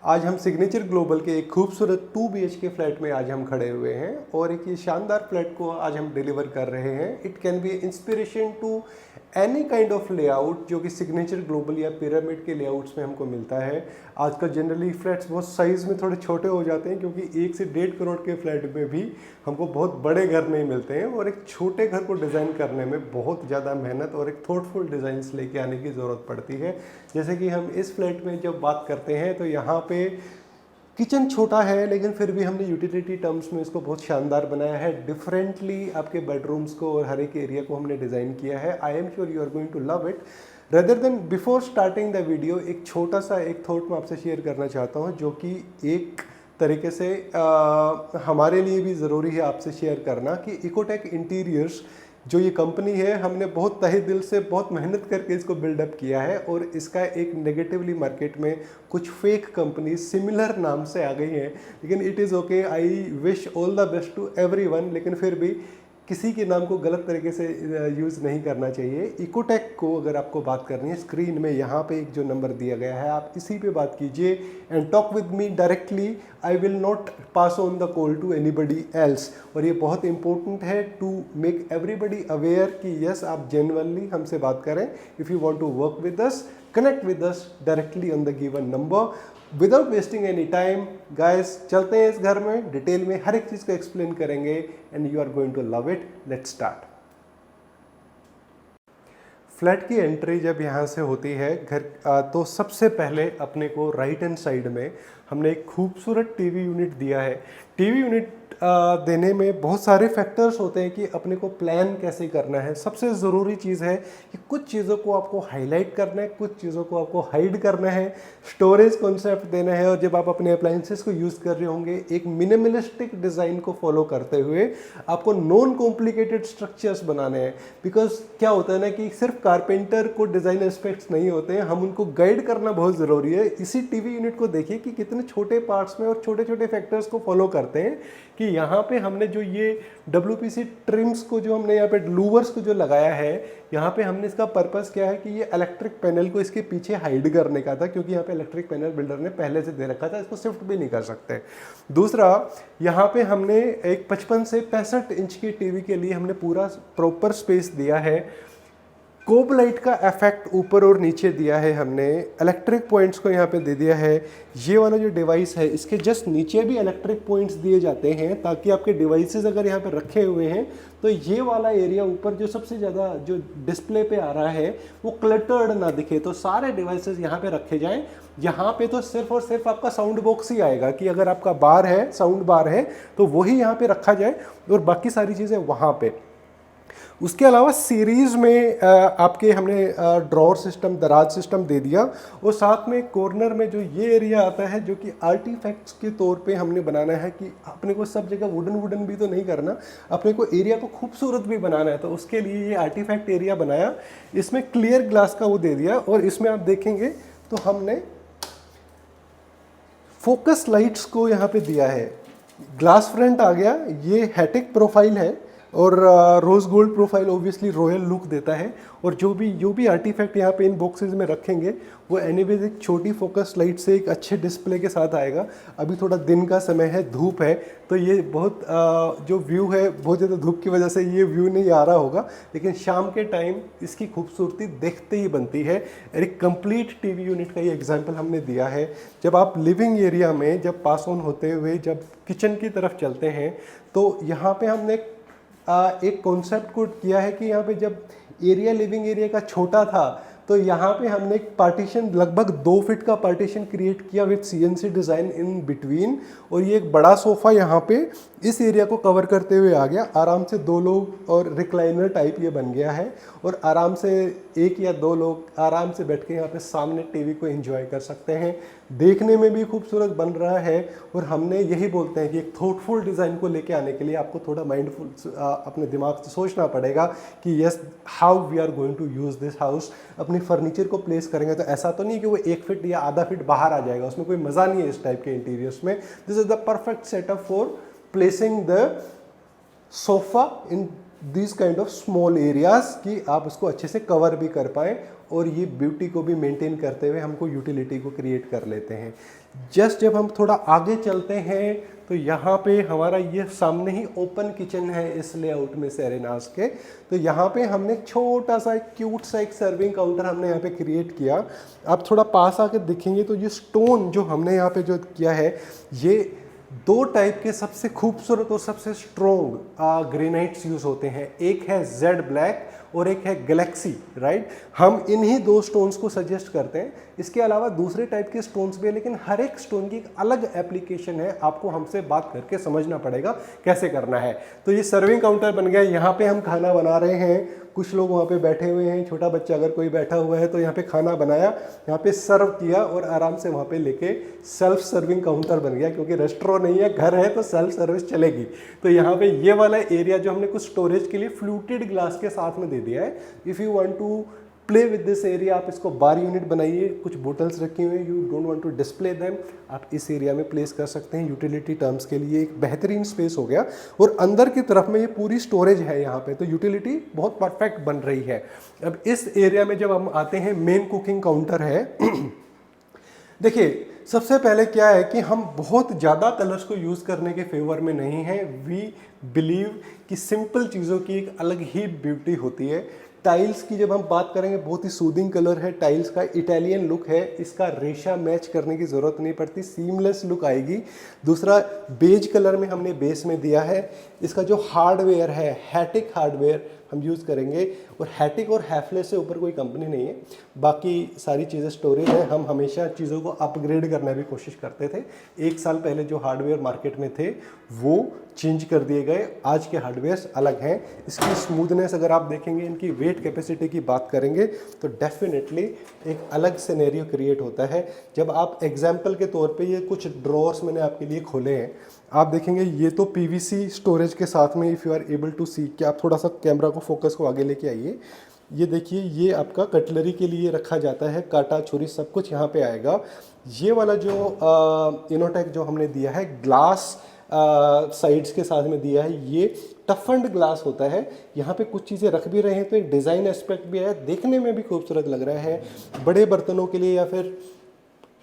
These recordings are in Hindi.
आज हम सिग्नेचर ग्लोबल के एक खूबसूरत 2 BHK फ्लैट में आज हम खड़े हुए हैं और एक ये शानदार फ्लैट को आज हम डिलीवर कर रहे हैं। It can be inspiration to any kind of layout जो कि सिग्नेचर ग्लोबल या पिरामिड के लेआउट्स में हमको मिलता है। आजकल जनरली फ्लैट्स बहुत साइज़ में थोड़े छोटे हो जाते हैं क्योंकि 1 से 1.5 करोड़ के फ्लैट में भी हमको बहुत बड़े घर नहीं मिलते हैं और एक छोटे घर को डिज़ाइन करने में बहुत ज़्यादा मेहनत और एक थॉटफुल डिज़ाइंस लेके आने की ज़रूरत पड़ती है। जैसे कि हम इस फ्लैट में जब बात करते हैं तो यहाँ पे किचन छोटा है लेकिन फिर भी हमने यूटिलिटी टर्म्स में इसको बहुत शानदार बनाया है। डिफरेंटली आपके बेडरूम्स को और हर एक एरिया को हमने डिज़ाइन किया है। I am sure you are going to love it. Rather than before starting the video एक छोटा सा एक थॉट मैं आपसे शेयर करना चाहता हूँ जो कि एक तरीके से हमारे लिए भी ज़रूरी है आपसे शेयर करना कि इकोटेक इंटीरियर्स जो ये कंपनी है हमने बहुत तहे दिल से बहुत मेहनत करके इसको बिल्डअप किया है और इसका एक नेगेटिवली मार्केट में कुछ फेक कंपनी सिमिलर नाम से आ गई हैं, लेकिन it is okay. I wish all the best to everyone, लेकिन फिर भी किसी के नाम को गलत तरीके से यूज़ नहीं करना चाहिए। इकोटेक को अगर आपको बात करनी है, स्क्रीन में यहाँ पे एक जो नंबर दिया गया है आप इसी पे बात कीजिए and talk with me directly. I will not pass on the call to anybody else. और ये बहुत इंपॉर्टेंट है टू मेक एवरीबडी अवेयर कि यस आप जेन्युइनली हमसे बात करें। If you want to work with us, connect with us directly on the given number. Without wasting any time guys, चलते हैं इस घर में, डिटेल में हर एक चीज़ को एक्सप्लेन करेंगे and you are going to love it. Let's start. Flat की एंट्री जब यहाँ से होती है घर तो सबसे पहले अपने को राइट हैंड साइड में हमने एक खूबसूरत टीवी यूनिट दिया है। टीवी यूनिट देने में बहुत सारे फैक्टर्स होते हैं कि अपने को प्लान कैसे करना है। सबसे ज़रूरी चीज़ है कि कुछ चीज़ों को आपको हाईलाइट करना है, कुछ चीज़ों को आपको हाइड करना है, स्टोरेज कॉन्सेप्ट देना है और जब आप अपने अप्लायंसेस को यूज़ कर रहे होंगे एक मिनिमलिस्टिक डिज़ाइन को फॉलो करते हुए आपको नॉन कॉम्प्लिकेटेड स्ट्रक्चर्स बनाने हैं। बिकॉज क्या होता है ना कि सिर्फ कारपेंटर को डिज़ाइन एस्पेक्ट्स नहीं होते हैं, हम उनको गाइड करना बहुत ज़रूरी है। इसी टीवी यूनिट को देखिए कि कितने छोटे पार्ट्स में और छोटे छोटे फैक्टर्स को फॉलो करते हैं कि यहाँ पे हमने जो ये WPC ट्रिम्स को जो हमने यहाँ पे लूवर्स को जो लगाया है, यहाँ पे हमने इसका पर्पस क्या है कि ये इलेक्ट्रिक पैनल को इसके पीछे हाइड करने का था क्योंकि यहाँ पे इलेक्ट्रिक पैनल बिल्डर ने पहले से दे रखा था, इसको शिफ्ट भी नहीं कर सकते। दूसरा, यहाँ पे हमने एक 55 से 65 इंच की टीवी के लिए हमने पूरा प्रॉपर स्पेस दिया है। कोब लाइट का इफेक्ट ऊपर और नीचे दिया है हमने, इलेक्ट्रिक पॉइंट्स को यहाँ पे दे दिया है। ये वाला जो डिवाइस है इसके जस्ट नीचे भी इलेक्ट्रिक पॉइंट्स दिए जाते हैं ताकि आपके डिवाइसेस अगर यहाँ पे रखे हुए हैं तो ये वाला एरिया ऊपर जो सबसे ज़्यादा जो डिस्प्ले पे आ रहा है वो क्लटर्ड ना दिखे, तो सारे डिवाइसेस यहाँ पे रखे जाएं। यहाँ पे तो सिर्फ और सिर्फ आपका साउंड बॉक्स ही आएगा कि अगर आपका बार है, साउंड बार है तो वही यहाँ पे रखा जाए और बाकी सारी चीज़ें वहाँ पे। उसके अलावा सीरीज़ में आपके हमने ड्रॉर सिस्टम, दराज सिस्टम दे दिया और साथ में कॉर्नर में जो ये एरिया आता है जो कि आर्टिफैक्ट्स के तौर पे हमने बनाना है कि अपने को सब जगह वुडन भी तो नहीं करना, अपने को एरिया को खूबसूरत भी बनाना है, तो उसके लिए ये आर्टिफैक्ट एरिया बनाया। इसमें क्लियर ग्लास का वो दे दिया और इसमें आप देखेंगे तो हमने फोकस लाइट्स को यहाँ पे दिया है। ग्लास फ्रंट आ गया, ये हैटिक प्रोफाइल है और rose gold profile obviously royal look देता है। और जो भी आर्टिफैक्ट यहाँ पे इन बॉक्सेस में रखेंगे वो एनीवेज एक छोटी फोकस लाइट से एक अच्छे डिस्प्ले के साथ आएगा। अभी थोड़ा दिन का समय है, धूप है, तो ये बहुत जो व्यू है बहुत ज़्यादा धूप की वजह से ये व्यू नहीं आ रहा होगा, लेकिन शाम के टाइम इसकी खूबसूरती देखते ही बनती है। एक कंप्लीट टीवी यूनिट का ये एग्जाम्पल हमने दिया है। जब आप लिविंग एरिया में जब पास ऑन होते हुए जब किचन की तरफ चलते हैं तो यहाँ पे हमने एक कॉन्सेप्ट को किया है कि यहाँ पे जब एरिया लिविंग एरिया का छोटा था तो यहाँ पे हमने एक पार्टीशन लगभग 2 फीट का पार्टीशन क्रिएट किया with CNC design in between, और ये एक बड़ा सोफ़ा यहाँ पे इस एरिया को कवर करते हुए आ गया। आराम से 2 लोग और रिक्लाइनर टाइप ये बन गया है और आराम से 1 या 2 लोग आराम से बैठ के यहाँ पे सामने टीवी को एंजॉय कर सकते हैं। देखने में भी खूबसूरत बन रहा है और हमने यही बोलते हैं कि एक थॉटफुल डिज़ाइन को लेके आने के लिए आपको थोड़ा माइंडफुल अपने दिमाग से सोचना पड़ेगा कि yes how we are going to use this house. अपनी फर्नीचर को प्लेस करेंगे तो ऐसा तो नहीं कि वो 1 फीट या आधा फीट बाहर आ जाएगा, उसमें कोई मज़ा नहीं है इस टाइप के इंटीरियर्स में। This is the perfect setup for placing the sofa in this kind of small areas कि आप उसको अच्छे से कवर भी कर पाएँ और ये ब्यूटी को भी मेंटेन करते हुए हमको यूटिलिटी को क्रिएट कर लेते हैं। जस्ट जब हम थोड़ा आगे चलते हैं तो यहाँ पे हमारा ये सामने ही ओपन किचन है इस लेआउट में सेरेनास के। तो यहाँ पे हमने एक छोटा सा एक क्यूट सा एक सर्विंग काउंटर हमने यहाँ पे क्रिएट किया। आप थोड़ा पास आकर देखेंगे तो ये स्टोन जो हमने यहाँ पे जो किया है, ये 2 टाइप के सबसे खूबसूरत और सबसे स्ट्रॉन्ग ग्रेनाइट्स यूज़ होते हैं। एक है जेड ब्लैक और एक है गैलेक्सी, राइट। हम इन्हीं 2 स्टोन्स को सजेस्ट करते हैं। इसके अलावा दूसरे टाइप के स्टोन्स भी है, लेकिन हर एक स्टोन की एक अलग एप्लीकेशन है। आपको हमसे बात करके समझना पड़ेगा कैसे करना है। तो ये सर्विंग काउंटर बन गया। यहाँ पे हम खाना बना रहे हैं, कुछ लोग वहाँ पे बैठे हुए हैं, छोटा बच्चा अगर कोई बैठा हुआ है तो यहाँ पे खाना बनाया, यहाँ पे सर्व किया और आराम से वहाँ पे लेके सेल्फ सर्विंग काउंटर बन गया। क्योंकि रेस्टोरेंट नहीं है, घर है, तो सेल्फ सर्विस चलेगी। तो यहाँ पे ये वाला एरिया जो हमने कुछ स्टोरेज के लिए फ्लूटेड ग्लास के साथ में दे दिया है। If you want to play with this area, आप इसको बार यूनिट बनाइए। कुछ बोटल्स रखी हुई हैं, you don't want to display them, आप इस एरिया में प्लेस कर सकते हैं। यूटिलिटी टर्म्स के लिए एक बेहतरीन स्पेस हो गया। और अंदर की तरफ में ये पूरी स्टोरेज है यहाँ पे, तो यूटिलिटी बहुत परफेक्ट बन रही है। अब इस एरिया में जब हम आते हैं, मेन कुकिंग काउंटर है। देखिए, सबसे पहले क्या है कि हम बहुत ज़्यादा कलर्स को यूज़ करने के फेवर में नहीं हैं। वी बिलीव कि सिंपल चीज़ों की एक अलग ही ब्यूटी होती है। टाइल्स की जब हम बात करेंगे, बहुत ही सूदिंग कलर है टाइल्स का, इटालियन लुक है। इसका रेशा मैच करने की ज़रूरत नहीं पड़ती, सीमलेस लुक आएगी। दूसरा, बेज कलर में हमने बेस में दिया है। इसका जो हार्डवेयर है, हैटिक हार्डवेयर हम यूज़ करेंगे। और हैटिक और हैफलेस से ऊपर कोई कंपनी नहीं है। बाकी सारी चीज़ें स्टोरेज है। हम हमेशा चीज़ों को अपग्रेड करने की कोशिश करते थे। 1 साल पहले जो हार्डवेयर मार्केट में थे वो चेंज कर दिए गए, आज के हार्डवेयर्स अलग हैं। इसकी स्मूथनेस अगर आप देखेंगे, इनकी वेट कैपेसिटी की बात करेंगे तो डेफिनेटली एक अलग सिनेरियो क्रिएट होता है। जब आप एग्जाम्पल के तौर पे ये कुछ ड्रॉर्स मैंने आपके लिए खोले हैं, आप देखेंगे ये तो पीवीसी स्टोरेज के साथ में, if you are able to see, कि आप थोड़ा सा कैमरा को फोकस को आगे लेके आइए। ये देखिए, ये आपका कटलरी के लिए रखा जाता है, कांटा छुरी सब कुछ यहाँ पे आएगा। ये वाला जो इनोटेक जो हमने दिया है, ग्लास साइड्स के साथ में दिया है, ये टफन्ड ग्लास होता है। यहाँ पे कुछ चीज़ें रख भी रहे हैं तो एक डिज़ाइन एस्पेक्ट भी है, देखने में भी खूबसूरत लग रहा है। बड़े बर्तनों के लिए या फिर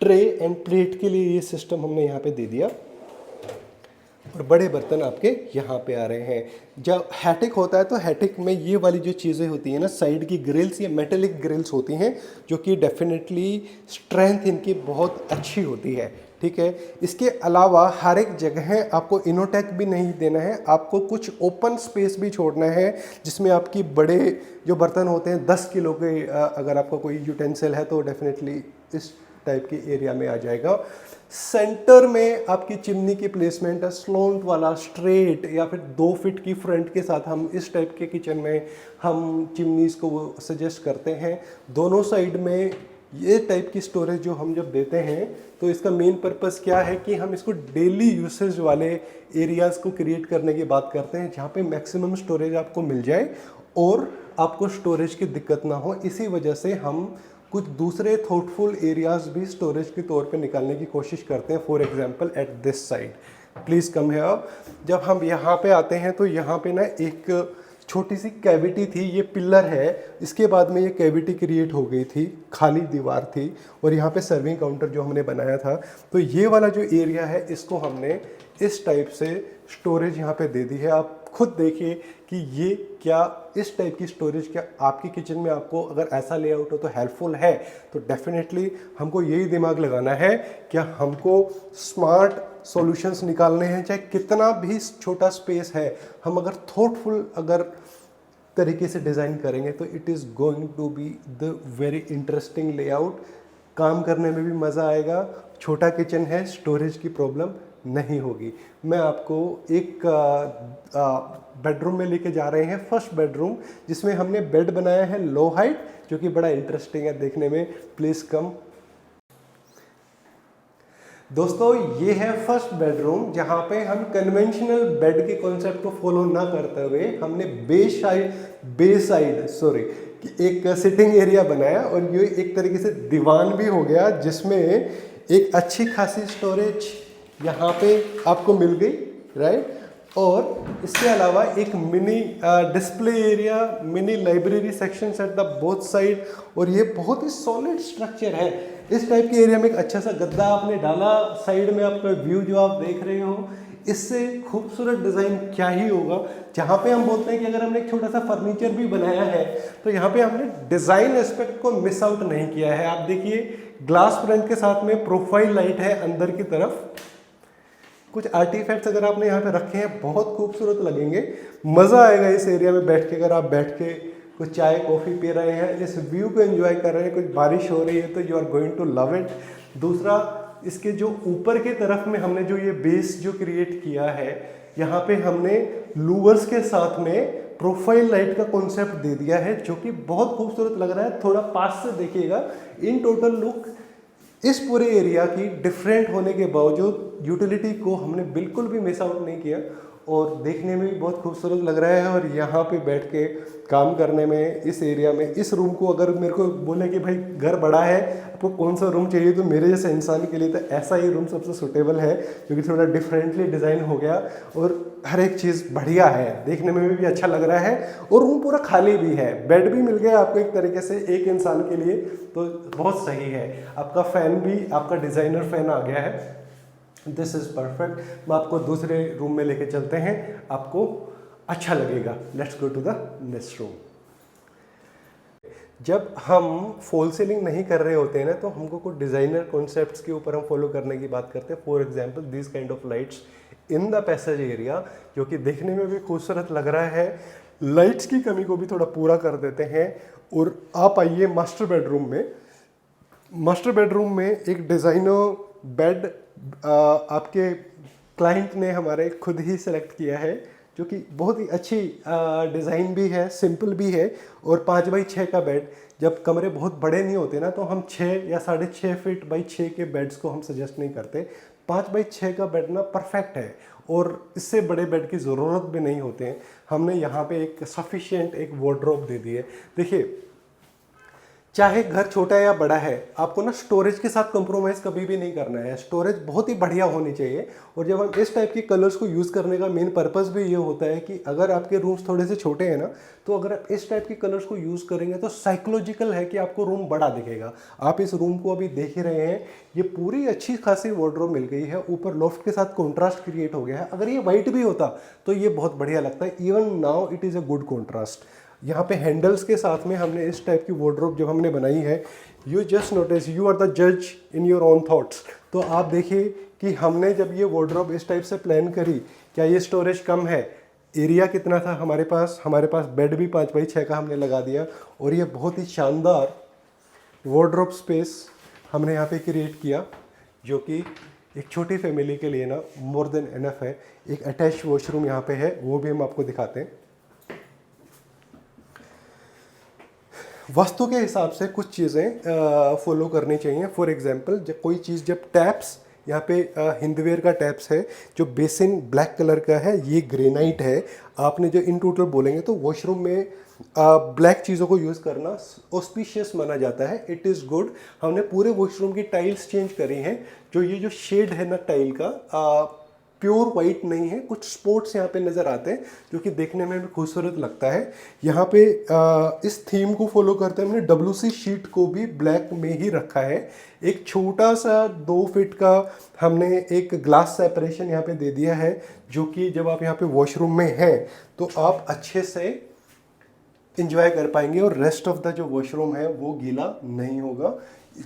ट्रे एंड प्लेट के लिए ये सिस्टम हमने यहाँ पे दे दिया। और बड़े बर्तन आपके यहाँ पे आ रहे हैं। जब हैटिक होता है तो हैटिक में ये वाली जो चीज़ें होती हैं ना, साइड की ग्रिल्स, ये मेटेलिक ग्रिल्स होती हैं, जो कि डेफिनेटली स्ट्रेंथ इनकी बहुत अच्छी होती है। ठीक है, इसके अलावा हर एक जगह आपको इनोटेक भी नहीं देना है, आपको कुछ ओपन स्पेस भी छोड़ना है, जिसमें आपकी बड़े जो बर्तन होते हैं 10 किलो के, अगर आपका कोई यूटेंसिल है तो डेफिनेटली इस टाइप के एरिया में आ जाएगा। सेंटर में आपकी चिमनी की प्लेसमेंट है स्लोंट वाला, स्ट्रेट, या फिर 2 फीट की फ्रंट के साथ हम इस टाइप के किचन में हम चिमनीज़ को सजेस्ट करते हैं। दोनों साइड में ये टाइप की स्टोरेज जो हम जब देते हैं तो इसका मेन पर्पस क्या है कि हम इसको डेली यूसेज वाले एरियाज़ को क्रिएट करने की बात करते हैं, जहाँ पे मैक्सिमम स्टोरेज आपको मिल जाए और आपको स्टोरेज की दिक्कत ना हो। इसी वजह से हम कुछ दूसरे थॉटफुल एरियाज भी स्टोरेज के तौर पे निकालने की कोशिश करते हैं। For example at this side, please come here. जब हम यहाँ पे आते हैं तो यहाँ पे ना एक छोटी सी कैविटी थी, ये पिलर है, इसके बाद में ये कैविटी क्रिएट हो गई थी, खाली दीवार थी, और यहाँ पे सर्विंग काउंटर जो हमने बनाया था, तो ये वाला जो एरिया है इसको हमने इस टाइप से स्टोरेज यहाँ पे दे दी है। आप खुद देखिए कि ये क्या इस टाइप की स्टोरेज क्या आपकी किचन में आपको अगर ऐसा लेआउट हो तो हेल्पफुल है। तो डेफिनेटली हमको यही दिमाग लगाना है कि हमको स्मार्ट सॉल्यूशंस निकालने हैं, चाहे कितना भी छोटा स्पेस है, हम अगर थॉटफुल अगर तरीके से डिज़ाइन करेंगे तो it is going to be the very interesting layout. काम करने में भी मज़ा आएगा। छोटा किचन है, स्टोरेज की प्रॉब्लम नहीं होगी। मैं आपको एक बेडरूम में लेके जा रहे हैं, फर्स्ट बेडरूम, जिसमें हमने बेड बनाया है लो हाइट, जो कि बड़ा इंटरेस्टिंग है देखने में। प्लीज़ कम। दोस्तों, ये है फर्स्ट बेडरूम, जहाँ पे हम कन्वेंशनल बेड के कॉन्सेप्ट को फॉलो ना करते हुए हमने बे साइड एक सिटिंग एरिया बनाया, और ये एक तरीके से दीवान भी हो गया, जिसमें एक अच्छी खासी स्टोरेज यहाँ पे आपको मिल गई, राइट। और इसके अलावा एक mini display area, mini library section at the both side, और ये बहुत ही सॉलिड स्ट्रक्चर है। इस टाइप के एरिया में एक अच्छा सा गद्दा आपने डाला, साइड में आपका व्यू जो आप देख रहे हो, इससे खूबसूरत डिज़ाइन क्या ही होगा। जहाँ पे हम बोलते हैं कि अगर हमने एक छोटा सा फर्नीचर भी बनाया है तो यहाँ पे हमने डिज़ाइन एस्पेक्ट को मिस आउट नहीं किया है। आप देखिए ग्लास फ्रंट के साथ में प्रोफाइल लाइट है अंदर की तरफ, कुछ आर्टिफैक्ट्स अगर आपने यहाँ पे रखे हैं बहुत खूबसूरत लगेंगे। मज़ा आएगा इस एरिया में बैठ के, अगर आप बैठ के कुछ चाय कॉफ़ी पी रहे हैं, इस व्यू को एंजॉय कर रहे हैं, कुछ बारिश हो रही है तो you are going to love it. दूसरा, इसके जो ऊपर के तरफ में हमने जो ये बेस जो क्रिएट किया है, यहाँ पे हमने लूवर्स के साथ में प्रोफाइल लाइट का कॉन्सेप्ट दे दिया है जो कि बहुत खूबसूरत लग रहा है। थोड़ा पास से देखिएगा, इन टोटल लुक इस पूरे एरिया की डिफरेंट होने के बावजूद यूटिलिटी को हमने बिल्कुल भी मिस आउट नहीं किया और देखने में भी बहुत खूबसूरत लग रहा है। और यहाँ पे बैठ के काम करने में, इस एरिया में, इस रूम को अगर मेरे को बोले कि भाई घर बड़ा है, आपको कौन सा रूम चाहिए, तो मेरे जैसे इंसान के लिए तो ऐसा ही रूम सबसे सुटेबल है, क्योंकि थोड़ा डिफरेंटली डिज़ाइन हो गया और हर एक चीज़ बढ़िया है, देखने में भी अच्छा लग रहा है, और रूम पूरा खाली भी है, बेड भी मिल गया आपको एक तरीके से एक इंसान के लिए, तो बहुत सही है। आपका फ़ैन भी आपका डिज़ाइनर फ़ैन आ गया है, दिस इज़ परफेक्ट। मैं आपको दूसरे रूम में लेके चलते हैं, आपको अच्छा लगेगा। Let's go to the next room. जब हम फॉल सीलिंग नहीं कर रहे होते हैं ना, तो हमको कुछ डिज़ाइनर कॉन्सेप्ट्स के ऊपर हम फॉलो करने की बात करते हैं। For example this kind of lights in the passage area, जो कि देखने में भी खूबसूरत लग रहा है, लाइट्स की कमी को भी थोड़ा पूरा कर देते हैं। और आप आइए मास्टर बेडरूम में। मास्टर बेडरूम में एक डिज़ाइनर बेड आपके क्लाइंट ने हमारे खुद ही सेलेक्ट किया है, जो कि बहुत ही अच्छी डिज़ाइन भी है, सिंपल भी है। और 5x6 का बेड, जब कमरे बहुत बड़े नहीं होते ना, तो हम 6 या 6.5 फीट बाई 6 के बेड्स को हम सजेस्ट नहीं करते। 5x6 का बेड ना परफेक्ट है, और इससे बड़े बेड की ज़रूरत भी नहीं होते हैं। हमने यहाँ पे एक सफिशिएंट एक वार्डरोब दे दी है। देखिए, चाहे घर छोटा है या बड़ा है, आपको ना स्टोरेज के साथ कॉम्प्रोमाइज़ कभी भी नहीं करना है। स्टोरेज बहुत ही बढ़िया होनी चाहिए। और जब हम इस टाइप के कलर्स को यूज़ करने का मेन पर्पस भी ये होता है कि अगर आपके रूम्स थोड़े से छोटे हैं ना, तो अगर आप इस टाइप के कलर्स को यूज़ करेंगे तो साइकोलॉजिकल है कि आपको रूम बड़ा दिखेगा। आप इस रूम को अभी देख ही रहे हैं, ये पूरी अच्छी खासी वार्डरोब मिल गई है, ऊपर लॉफ्ट के साथ कॉन्ट्रास्ट क्रिएट हो गया है। अगर ये वाइट भी होता तो ये बहुत बढ़िया लगता है। Even now it is a good contrast. यहाँ पे हैंडल्स के साथ में हमने इस टाइप की वार्डरोब जब हमने बनाई है, you just notice, you are the जज इन योर ओन थॉट्स। तो आप देखिए कि हमने जब ये वार्डरोब इस टाइप से प्लान करी, क्या ये स्टोरेज कम है? एरिया कितना था हमारे पास बेड भी 5x6 का हमने लगा दिया, और ये बहुत ही शानदार वार्डरोब स्पेस हमने यहाँ पे क्रिएट किया, जो कि एक छोटी फैमिली के लिए ना मोर देन इनफ है। एक अटैच वॉशरूम यहाँ पे है, वो भी हम आपको दिखाते हैं। वास्तु के हिसाब से कुछ चीज़ें फॉलो करनी चाहिए। फॉर एग्जांपल, जब कोई चीज़, जब टैप्स, यहाँ पे हिंदवेयर का टैप्स है, जो बेसिन ब्लैक कलर का है, ये ग्रेनाइट है। आपने जो इन टोटल बोलेंगे तो वॉशरूम में ब्लैक चीज़ों को यूज़ करना ऑस्पिशियस माना जाता है, इट इज़ गुड। हमने पूरे वॉशरूम की टाइल्स चेंज करी हैं। जो ये जो शेड है ना टाइल का, प्योर वाइट नहीं है, कुछ स्पॉट्स यहाँ पे नज़र आते हैं, जो कि देखने में भी खूबसूरत लगता है। यहाँ पे इस थीम को फॉलो करते हैं, हमने WC शीट को भी ब्लैक में ही रखा है। एक छोटा सा 2 फीट का हमने एक ग्लास सेपरेशन यहाँ पे दे दिया है, जो कि जब आप यहाँ पे वॉशरूम में हैं तो आप अच्छे से इंजॉय कर पाएंगे, और रेस्ट ऑफ द जो वॉशरूम है वो गीला नहीं होगा।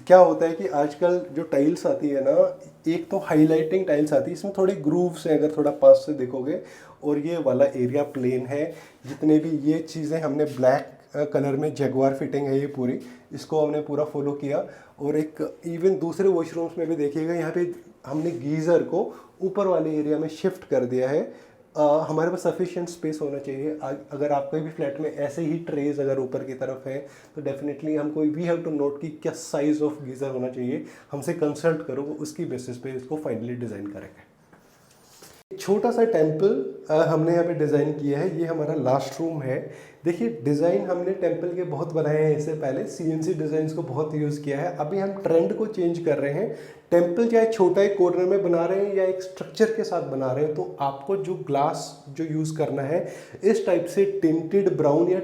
क्या होता है कि आजकल जो टाइल्स आती है ना, एक तो हाईलाइटिंग टाइल्स आती है, इसमें थोड़े ग्रूव्स हैं अगर थोड़ा पास से देखोगे, और ये वाला एरिया प्लेन है। जितने भी ये चीज़ें हमने ब्लैक कलर में, जगुआर फिटिंग है ये पूरी, इसको हमने पूरा फॉलो किया। और एक इवन दूसरे वॉशरूम्स में भी देखिएगा, यहाँ पे हमने गीज़र को ऊपर वाले एरिया में शिफ्ट कर दिया है। हमारे पास सफिशिएंट स्पेस होना चाहिए। अगर आपके भी फ्लैट में ऐसे ही ट्रेज अगर ऊपर की तरफ है, तो डेफिनेटली हमको वी हैव टू नोट कि क्या साइज़ ऑफ गीज़र होना चाहिए, हमसे कंसल्ट करो, उसकी बेसिस पे इसको फाइनली डिज़ाइन करेंगे। छोटा सा टेम्पल हमने यहाँ पे डिज़ाइन किया है। ये हमारा लास्ट रूम है। देखिए डिज़ाइन हमने टेम्पल के बहुत बनाए हैं इससे पहले, सीएनसी डिज़ाइंस को बहुत यूज़ किया है। अभी हम ट्रेंड को चेंज कर रहे हैं। टेम्पल चाहे छोटा एक कॉर्नर में बना रहे हैं या एक स्ट्रक्चर के साथ बना रहे हैं, तो आपको जो ग्लास जो यूज़ करना है इस टाइप से टिंटेड ब्राउन या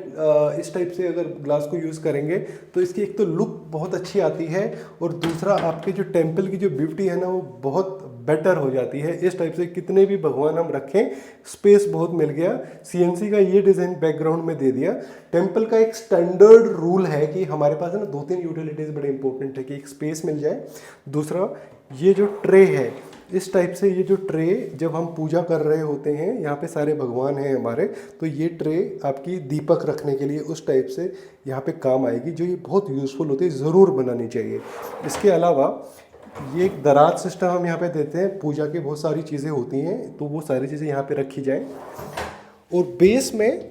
इस टाइप से अगर ग्लास को यूज़ करेंगे तो इसकी एक तो लुक बहुत अच्छी आती है, और दूसरा आपके जो टेम्पल की जो ब्यूटी है ना वो बहुत बेटर हो जाती है। इस टाइप से कितने भी भगवान हम रखें, स्पेस बहुत मिल गया। सीएनसी का ये डिज़ाइन बैकग्राउंड में दे दिया। टेम्पल का एक स्टैंडर्ड रूल है कि हमारे पास है ना 2-3 यूटिलिटीज़ बड़े इंपॉर्टेंट है कि एक स्पेस मिल जाए, दूसरा ये जो ट्रे है इस टाइप से, ये जो ट्रे जब हम पूजा कर रहे होते हैं, यहाँ पे सारे भगवान हैं हमारे, तो ये ट्रे आपकी दीपक रखने के लिए उस टाइप से यहाँ पे काम आएगी, जो ये बहुत यूज़फुल होती है, ज़रूर बनानी चाहिए। इसके अलावा ये एक दराज सिस्टम हम यहाँ पे देते हैं। पूजा की बहुत सारी चीज़ें होती हैं तो वो सारी चीज़ें यहाँ पे रखी जाएं। और बेस में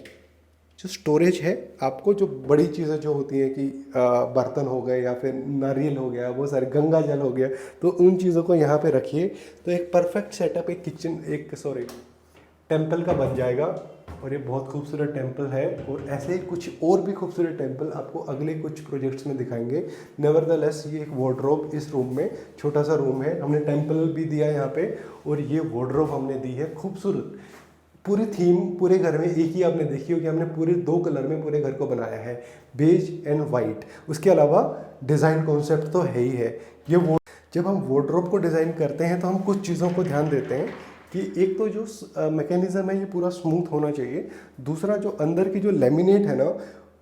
जो स्टोरेज है, आपको जो बड़ी चीज़ें जो होती हैं कि बर्तन हो गए या फिर नारियल हो गया, वो सारे गंगा जल हो गया, तो उन चीज़ों को यहाँ पे रखिए। तो एक परफेक्ट सेटअप एक किचन टेम्पल का बन जाएगा। और ये बहुत खूबसूरत टेम्पल है, और ऐसे ही कुछ और भी खूबसूरत टेम्पल आपको अगले कुछ प्रोजेक्ट्स में दिखाएंगे। नेवरदलेस ये एक वार्डरोब इस रूम में, छोटा सा रूम है, हमने टेम्पल भी दिया है यहाँ पे, और ये वार्डरोब हमने दी है खूबसूरत। पूरी थीम पूरे घर में एक ही आपने देखी होगी, हमने पूरे 2 कलर में पूरे घर को बनाया है, बेज एंड वाइट। उसके अलावा डिज़ाइन कॉन्सेप्ट तो है ही है। जब हम वार्डरोब को डिज़ाइन करते हैं तो हम कुछ चीज़ों को ध्यान देते हैं कि एक तो जो मैकेनिज़्म है ये पूरा स्मूथ होना चाहिए, दूसरा जो अंदर की जो लेमिनेट है ना,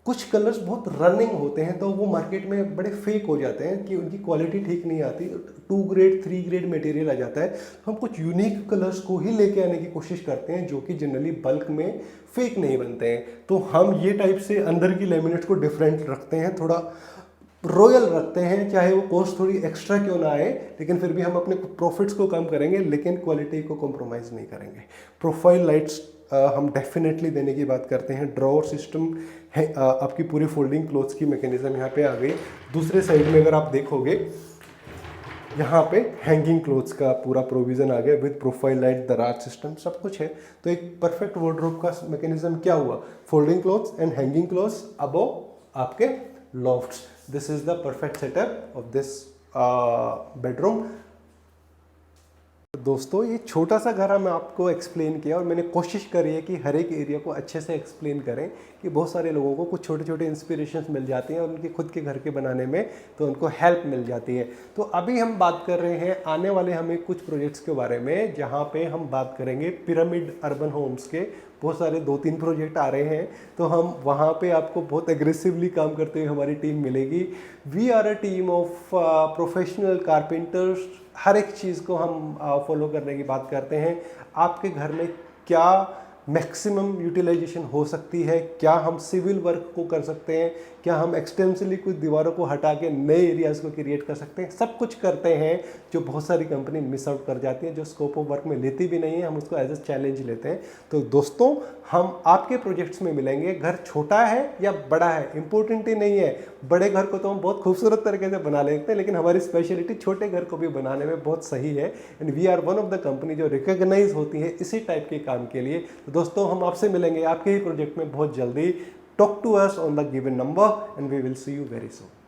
कुछ कलर्स बहुत रनिंग होते हैं तो वो मार्केट में बड़े फेक हो जाते हैं कि उनकी क्वालिटी ठीक नहीं आती, 2 ग्रेड 3 ग्रेड मटेरियल आ जाता है। तो हम कुछ यूनिक कलर्स को ही लेके आने की कोशिश करते हैं जो कि जनरली बल्क में फेक नहीं बनते हैं। तो हम ये टाइप से अंदर की लेमिनेट को डिफरेंट रखते हैं, थोड़ा रॉयल रखते हैं, चाहे वो कॉस्ट थोड़ी एक्स्ट्रा क्यों ना आए, लेकिन फिर भी हम अपने प्रॉफिट्स को कम करेंगे लेकिन क्वालिटी को कॉम्प्रोमाइज़ नहीं करेंगे। प्रोफाइल लाइट्स हम डेफिनेटली देने की बात करते हैं। ड्रॉअर सिस्टम है, आपकी पूरी फोल्डिंग क्लोथ्स की मैकेनिज्म यहाँ पे आ गई। दूसरे साइड में अगर आप देखोगे यहाँ पे हैंगिंग क्लोथ्स का पूरा प्रोविज़न आ गया विद प्रोफाइल लाइट, दराज सिस्टम, सब कुछ है। तो एक परफेक्ट वार्डरोब का मैकेनिज्म क्या हुआ, folding clothes and hanging clothes above आपके lofts. This is the perfect setup of this bedroom. दोस्तों ये छोटा सा घर हम आपको एक्सप्लेन किया, और मैंने कोशिश करी है कि हर एक एरिया को अच्छे से एक्सप्लेन करें कि बहुत सारे लोगों को कुछ छोटे छोटे इंस्पिरेशंस मिल जाती हैं और उनके खुद के घर के बनाने में तो उनको हेल्प मिल जाती है। तो अभी हम बात कर रहे हैं आने वाले हमें कुछ प्रोजेक्ट्स के बारे में, जहाँ पे हम बात करेंगे पिरामिड अर्बन होम्स के। बहुत सारे 2-3 प्रोजेक्ट आ रहे हैं, तो हम वहाँ पे आपको बहुत एग्रेसिवली काम करते हुए हमारी टीम मिलेगी। We are a team of professional carpenters. हर एक चीज़ को हम फॉलो करने की बात करते हैं। आपके घर में क्या मैक्सिमम यूटिलाइजेशन हो सकती है, क्या हम सिविल वर्क को कर सकते हैं, क्या हम एक्सटेंसिवली कुछ दीवारों को हटा के नए एरियाज़ को क्रिएट कर सकते हैं, सब कुछ करते हैं जो बहुत सारी कंपनी मिस आउट कर जाती है, जो स्कोप ऑफ वर्क में लेती भी नहीं है। हम उसको एज अ चैलेंज लेते हैं। तो दोस्तों हम आपके प्रोजेक्ट्स में मिलेंगे। घर छोटा है या बड़ा है इंपॉर्टेंट ही नहीं है, बड़े घर को तो हम बहुत खूबसूरत तरीके से बना लेते हैं, लेकिन हमारी स्पेशलिटी छोटे घर को भी बनाने में बहुत सही है। And we are one of the company जो रिकॉग्नाइज होती है इसी टाइप के काम के लिए। तो दोस्तों हम आपसे मिलेंगे आपके ही प्रोजेक्ट में बहुत जल्दी। Talk to us on the given number and we will see you very soon.